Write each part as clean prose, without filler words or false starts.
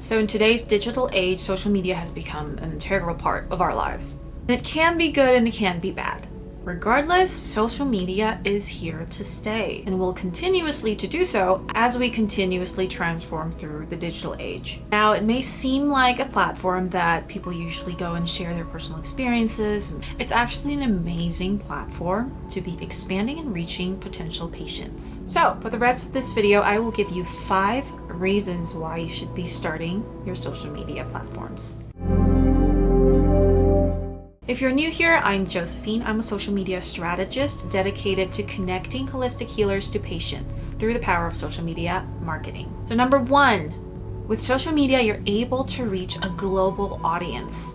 So in today's digital age, social media has become an integral part of our lives. And it can be good and it can be bad. Regardless, social media is here to stay and will continuously to do so as we continuously transform through the digital age. Now, it may seem like a platform that people usually go and share their personal experiences. It's actually an amazing platform to be expanding and reaching potential patients. So for the rest of this video, I will give you 5 reasons why you should be starting your social media platforms. If you're new here, I'm Josephine. I'm a social media strategist dedicated to connecting holistic healers to patients through the power of social media marketing. So number 1, with social media, you're able to reach a global audience.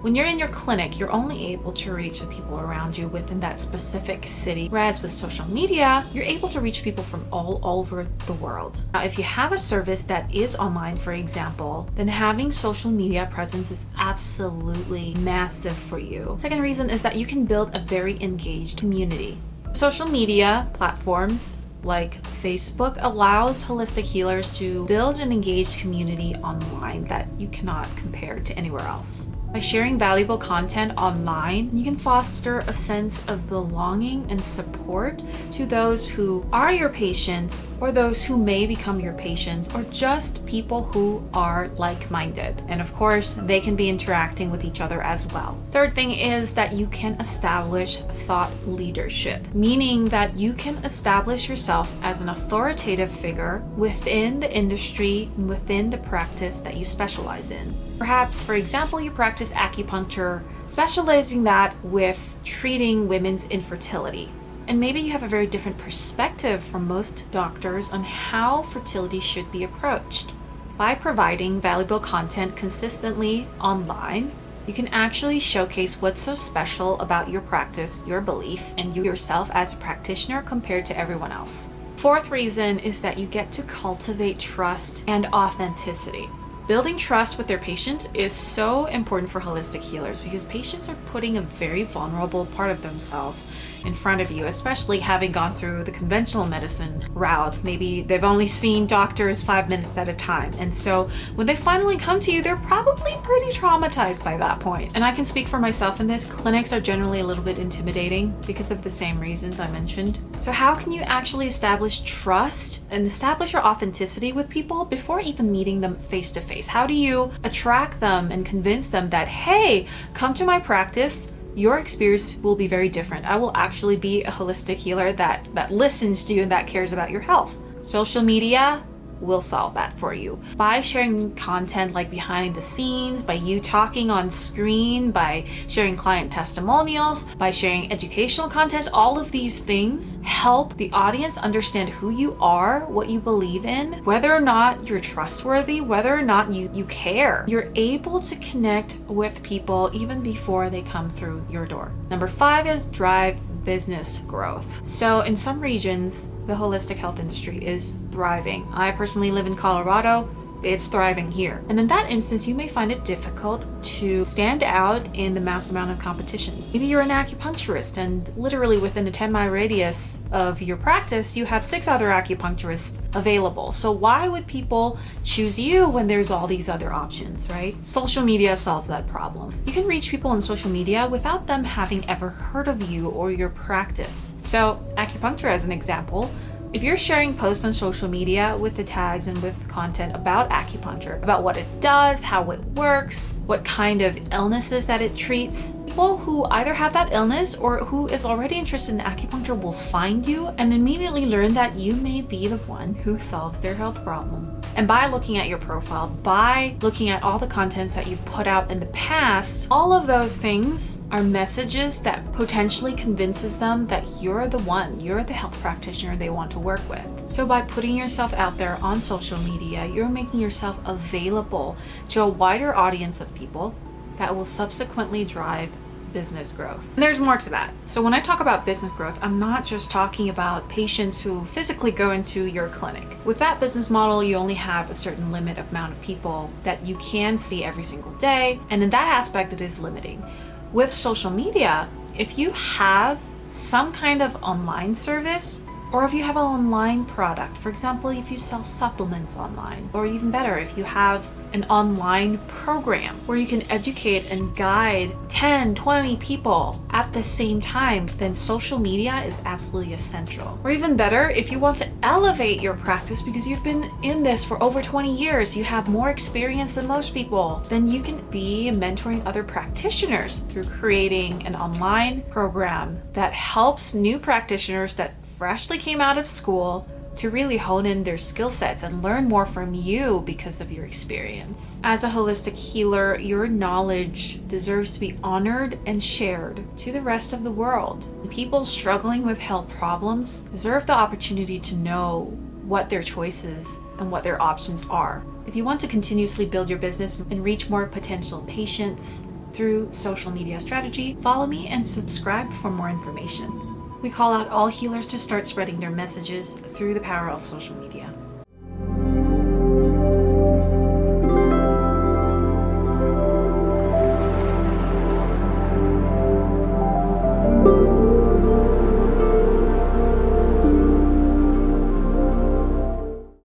When you're in your clinic, you're only able to reach the people around you within that specific city. Whereas with social media, you're able to reach people from all over the world. Now, if you have a service that is online, for example, then having social media presence is absolutely massive for you. Second reason is that you can build a very engaged community. Social media platforms like Facebook allows holistic healers to build an engaged community online that you cannot compare to anywhere else. By sharing valuable content online, you can foster a sense of belonging and support to those who are your patients or those who may become your patients or just people who are like-minded. And of course, they can be interacting with each other as well. Third thing is that you can establish thought leadership, meaning that you can establish yourself as an authoritative figure within the industry and within the practice that you specialize in. Perhaps, for example, you practice acupuncture, specializing that with treating women's infertility. And maybe you have a very different perspective from most doctors on how fertility should be approached. By providing valuable content consistently online, you can actually showcase what's so special about your practice, your belief, and you yourself as a practitioner compared to everyone else. Fourth reason is that you get to cultivate trust and authenticity. Building trust with their patient is so important for holistic healers because patients are putting a very vulnerable part of themselves in front of you, especially having gone through the conventional medicine route. Maybe they've only seen doctors 5 minutes at a time. And so when they finally come to you, they're probably pretty traumatized by that point. And I can speak for myself in this. Clinics are generally a little bit intimidating because of the same reasons I mentioned. So how can you actually establish trust and establish your authenticity with people before even meeting them face to face? How do you attract them and convince them that, hey, come to my practice, your experience will be very different. I will actually be a holistic healer that listens to you and that cares about your health. Social media will solve that for you. By sharing content like behind the scenes, by you talking on screen, by sharing client testimonials, by sharing educational content, all of these things help the audience understand who you are, what you believe in, whether or not you're trustworthy, whether or not you care. You're able to connect with people even before they come through your door. Number 5 is drive business growth. So in some regions, the holistic health industry is thriving. I personally live in Colorado. It's thriving here. And in that instance, you may find it difficult to stand out in the mass amount of competition. Maybe you're an acupuncturist and literally within a 10-mile radius of your practice, you have 6 other acupuncturists available. So why would people choose you when there's all these other options, right? Social media solves that problem. You can reach people on social media without them having ever heard of you or your practice. So acupuncture as an example, if you're sharing posts on social media with the tags and with content about acupuncture, about what it does, how it works, what kind of illnesses that it treats, people who either have that illness or who is already interested in acupuncture will find you and immediately learn that you may be the one who solves their health problem. And by looking at your profile, by looking at all the contents that you've put out in the past, all of those things are messages that potentially convinces them that you're the one, you're the health practitioner they want to work with. So by putting yourself out there on social media, you're making yourself available to a wider audience of people that will subsequently drive business growth. And there's more to that. So when I talk about business growth, I'm not just talking about patients who physically go into your clinic. With that business model, you only have a certain limit amount of people that you can see every single day. And in that aspect, it is limiting. With social media, if you have some kind of online service, Or if you have an online product, for example, if you sell supplements online, or even better, if you have an online program where you can educate and guide 10, 20 people at the same time, then social media is absolutely essential. Or even better, if you want to elevate your practice because you've been in this for over 20 years, you have more experience than most people, then you can be mentoring other practitioners through creating an online program that helps new practitioners that freshly came out of school to really hone in their skill sets and learn more from you because of your experience. As a holistic healer, your knowledge deserves to be honored and shared to the rest of the world. People struggling with health problems deserve the opportunity to know what their choices and what their options are. If you want to continuously build your business and reach more potential patients through social media strategy, follow me and subscribe for more information. We call out all healers to start spreading their messages through the power of social media.